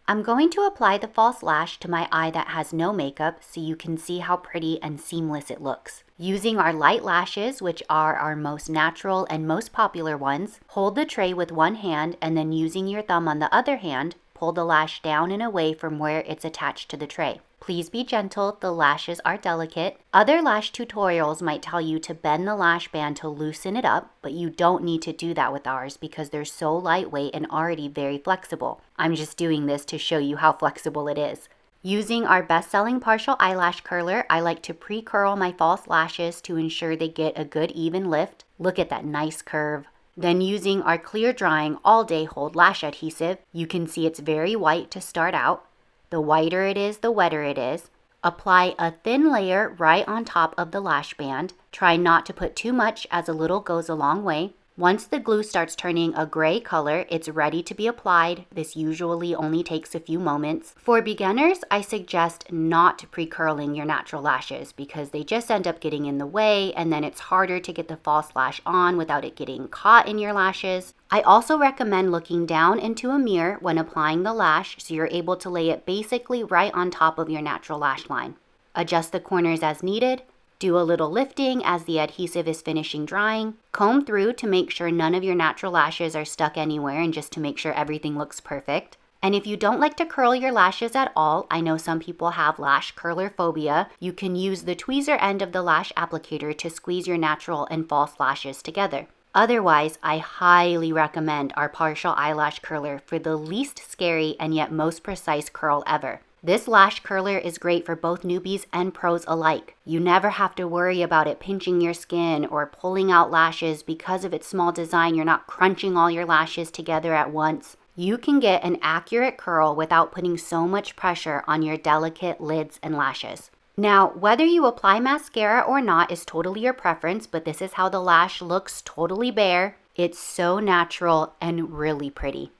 I'm going to apply the false lash to my eye that has no makeup so you can see how pretty and seamless it looks. Using our Lite Lashes, which are our most natural and most popular ones, hold the tray with one hand and then using your thumb on the other hand, pull the lash down and away from where it's attached to the tray. Please be gentle, the lashes are delicate. Other lash tutorials might tell you to bend the lash band to loosen it up, but you don't need to do that with ours because they're so lightweight and already very flexible. I'm just doing this to show you how flexible it is. Using our best-selling partial eyelash curler, I like to pre-curl my false lashes to ensure they get a good even lift. Look at that nice curve. Then using our clear drying all-day hold lash adhesive, you can see it's very white to start out. The whiter it is, the wetter it is. Apply a thin layer right on top of the lash band. Try not to put too much as a little goes a long way. Once the glue starts turning a gray color, it's ready to be applied. This usually only takes a few moments. For beginners, I suggest not pre-curling your natural lashes because they just end up getting in the way and then it's harder to get the false lash on without it getting caught in your lashes. I also recommend looking down into a mirror when applying the lash so you're able to lay it basically right on top of your natural lash line. Adjust the corners as needed. Do a little lifting as the adhesive is finishing drying. Comb through to make sure none of your natural lashes are stuck anywhere and just to make sure everything looks perfect. And if you don't like to curl your lashes at all, I know some people have lash curler phobia, you can use the tweezer end of the lash applicator to squeeze your natural and false lashes together. Otherwise, I highly recommend our partial eyelash curler for the least scary and yet most precise curl ever. This lash curler is great for both newbies and pros alike. You never have to worry about it pinching your skin or pulling out lashes because of its small design. You're not crunching all your lashes together at once. You can get an accurate curl without putting so much pressure on your delicate lids and lashes. Now, whether you apply mascara or not is totally your preference, but this is how the lash looks totally bare. It's so natural and really pretty.